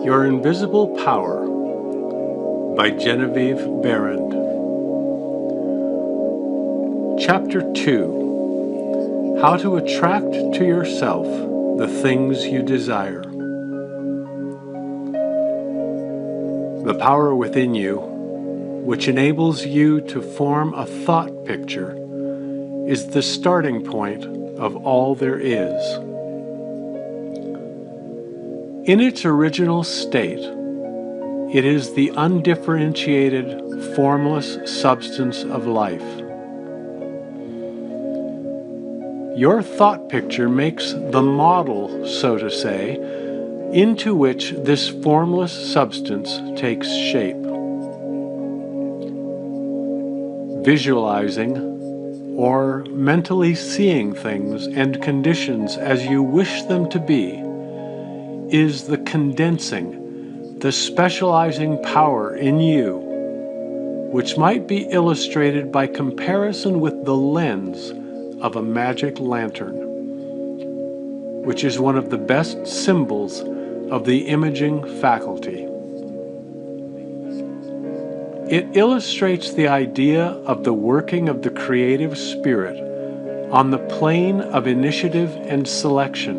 Your Invisible Power by Genevieve Behrend. Chapter 2: How to Attract to Yourself the Things You Desire. The power within you, which enables you to form a thought picture, is the starting point of all there is. In its original state, it is the undifferentiated, formless substance of life. Your thought picture makes the model, so to say, into which this formless substance takes shape. Visualizing or mentally seeing things and conditions as you wish them to be is the condensing, the specializing power in you, which might be illustrated by comparison with the lens of a magic lantern, which is one of the best symbols of the imaging faculty. It illustrates the idea of the working of the creative spirit on the plane of initiative and selection,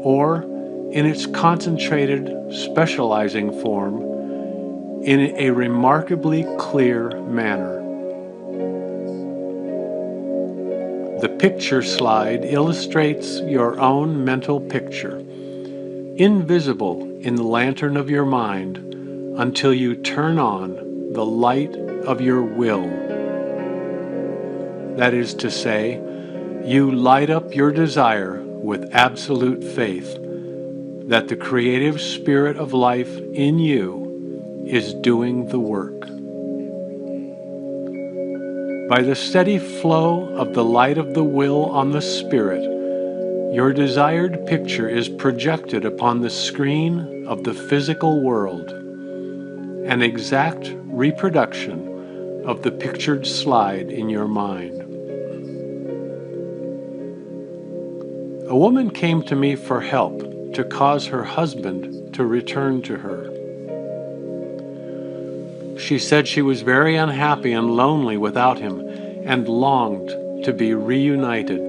or in its concentrated, specializing form, in a remarkably clear manner. The picture slide illustrates your own mental picture, invisible in the lantern of your mind until you turn on the light of your will. That is to say, you light up your desire with absolute faith that the creative spirit of life in you is doing the work. By the steady flow of the light of the will on the spirit, your desired picture is projected upon the screen of the physical world, an exact reproduction of the pictured slide in your mind. A woman came to me for help to cause her husband to return to her. She said she was very unhappy and lonely without him and longed to be reunited.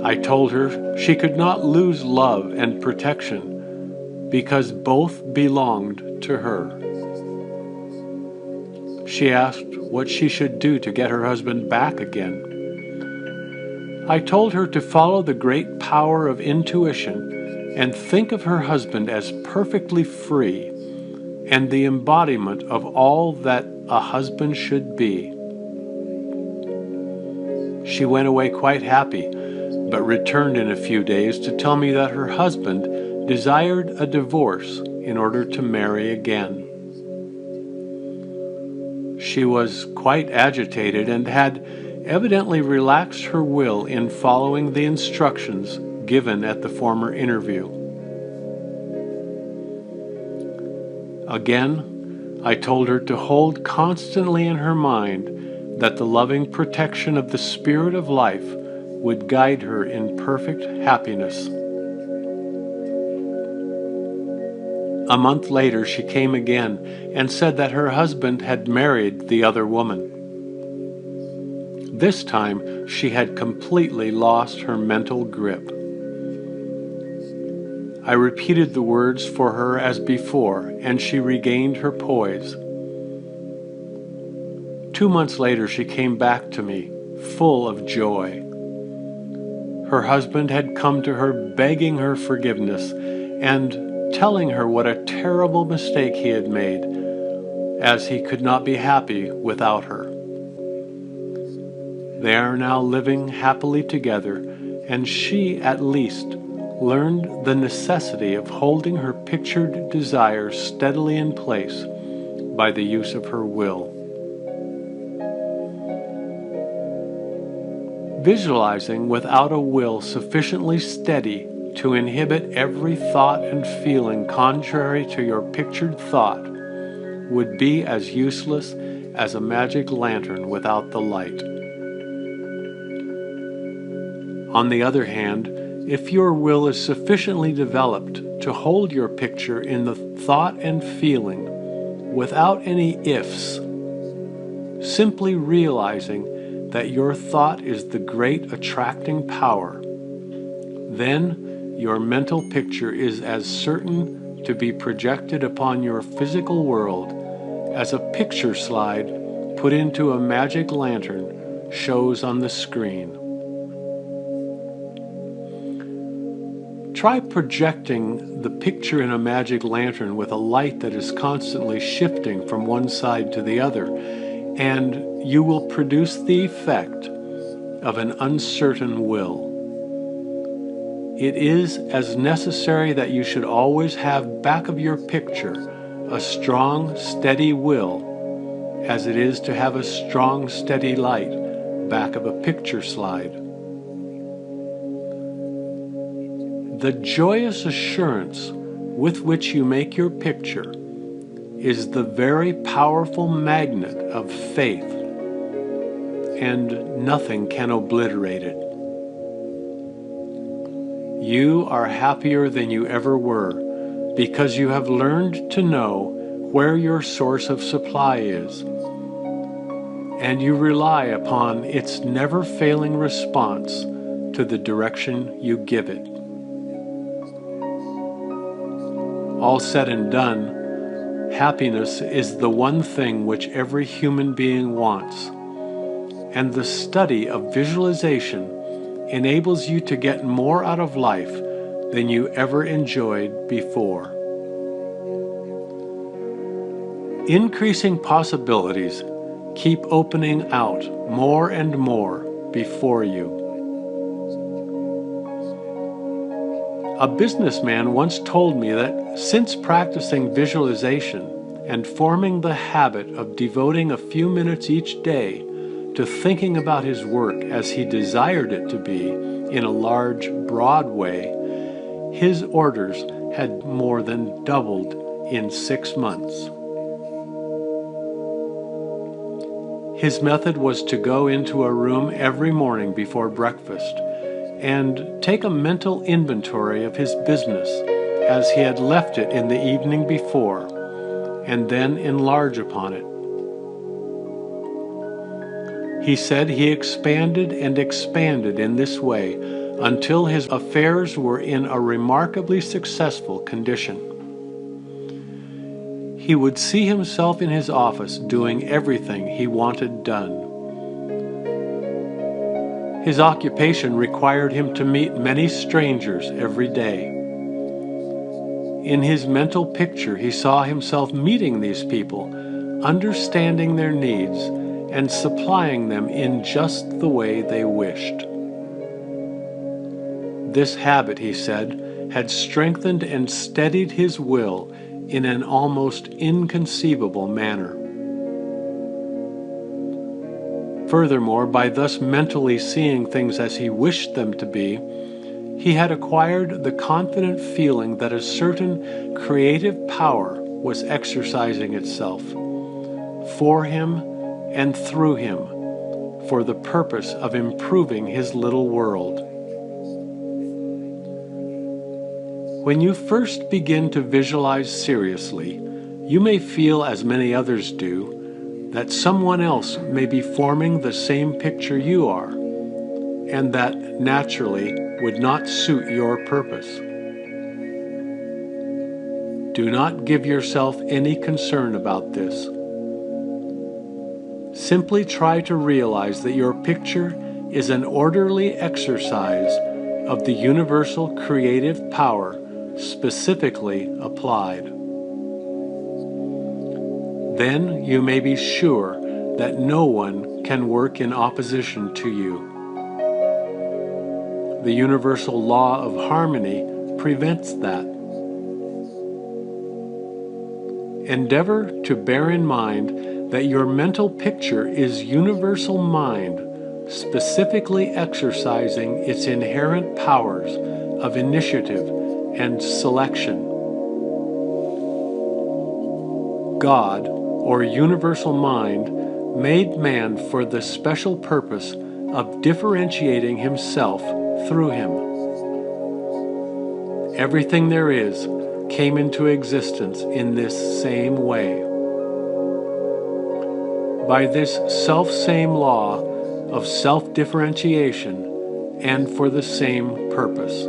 I told her she could not lose love and protection because both belonged to her. She asked what she should do to get her husband back again. I told her to follow the great power of intuition and think of her husband as perfectly free and the embodiment of all that a husband should be. She went away quite happy, but returned in a few days to tell me that her husband desired a divorce in order to marry again. She was quite agitated and had evidently relaxed her will in following the instructions given at the former interview. Again, I told her to hold constantly in her mind that the loving protection of the spirit of life would guide her in perfect happiness. A month later, she came again and said that her husband had married the other woman. This time, she had completely lost her mental grip. I repeated the words for her as before, and she regained her poise. 2 months later, she came back to me, full of joy. Her husband had come to her begging her forgiveness and telling her what a terrible mistake he had made, as he could not be happy without her. They are now living happily together, and she, at least, learned the necessity of holding her pictured desire steadily in place by the use of her will. Visualizing without a will sufficiently steady to inhibit every thought and feeling contrary to your pictured thought would be as useless as a magic lantern without the light. On the other hand, If your will is sufficiently developed to hold your picture in the thought and feeling without any ifs, simply realizing that your thought is the great attracting power, then your mental picture is as certain to be projected upon your physical world as a picture slide put into a magic lantern shows on the screen. Try projecting the picture in a magic lantern with a light that is constantly shifting from one side to the other, and you will produce the effect of an uncertain will. It is as necessary that you should always have back of your picture a strong, steady will as it is to have a strong, steady light back of a picture slide. The joyous assurance with which you make your picture is the very powerful magnet of faith, and nothing can obliterate it. You are happier than you ever were because you have learned to know where your source of supply is, and you rely upon its never-failing response to the direction you give it. All said and done, happiness is the one thing which every human being wants, and the study of visualization enables you to get more out of life than you ever enjoyed before. Increasing possibilities keep opening out more and more before you. A businessman once told me that since practicing visualization and forming the habit of devoting a few minutes each day to thinking about his work as he desired it to be in a large, broad way, his orders had more than doubled in 6 months. His method was to go into a room every morning before breakfast and take a mental inventory of his business as he had left it in the evening before, and then enlarge upon it. He said he expanded and expanded in this way until his affairs were in a remarkably successful condition. He would see himself in his office doing everything he wanted done. His occupation required him to meet many strangers every day. In his mental picture, he saw himself meeting these people, understanding their needs, and supplying them in just the way they wished. This habit, he said, had strengthened and steadied his will in an almost inconceivable manner. Furthermore, by thus mentally seeing things as he wished them to be, he had acquired the confident feeling that a certain creative power was exercising itself for him and through him for the purpose of improving his little world. When you first begin to visualize seriously, you may feel, as many others do, that someone else may be forming the same picture you are, and that naturally would not suit your purpose. Do not give yourself any concern about this. Simply try to realize that your picture is an orderly exercise of the universal creative power specifically applied. Then you may be sure that no one can work in opposition to you. The universal law of harmony prevents that. Endeavor to bear in mind that your mental picture is universal mind specifically exercising its inherent powers of initiative and selection. God, or universal mind, made man for the special purpose of differentiating himself through him. Everything there is came into existence in this same way. By this self-same law of self-differentiation and for the same purpose.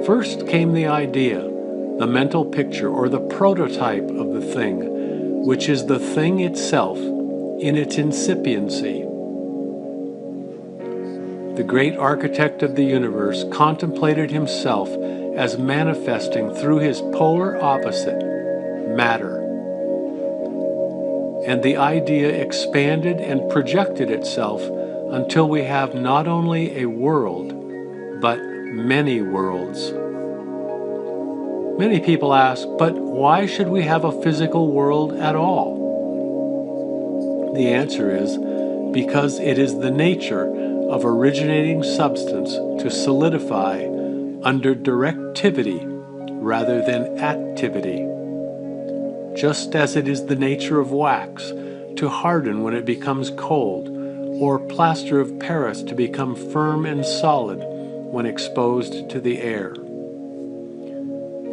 First came the idea, the mental picture or the prototype of the thing, which is the thing itself in its incipiency. The great architect of the universe contemplated himself as manifesting through his polar opposite, matter. And the idea expanded and projected itself until we have not only a world, but many worlds. Many people ask, but why should we have a physical world at all? The answer is, because it is the nature of originating substance to solidify under directivity rather than activity. Just as it is the nature of wax to harden when it becomes cold, or plaster of Paris to become firm and solid when exposed to the air.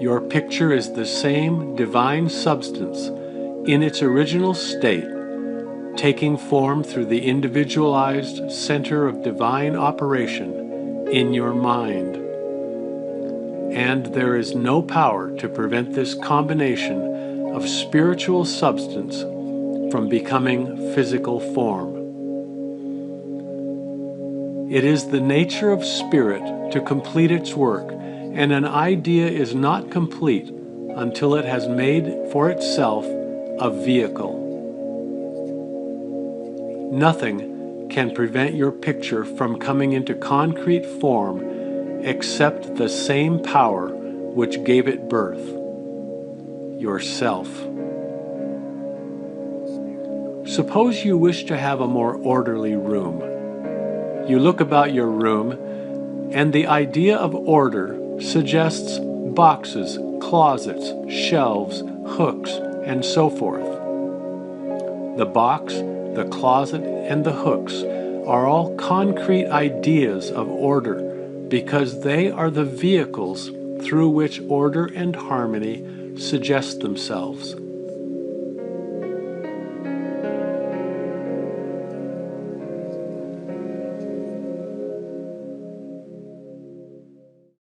Your picture is the same divine substance in its original state, taking form through the individualized center of divine operation in your mind. And there is no power to prevent this combination of spiritual substance from becoming physical form. It is the nature of spirit to complete its work, and an idea is not complete until it has made for itself a vehicle. Nothing can prevent your picture from coming into concrete form except the same power which gave it birth, yourself. Suppose you wish to have a more orderly room. You look about your room, and the idea of order suggests boxes, closets, shelves, hooks, and so forth. The box, the closet, and the hooks are all concrete ideas of order because they are the vehicles through which order and harmony suggest themselves.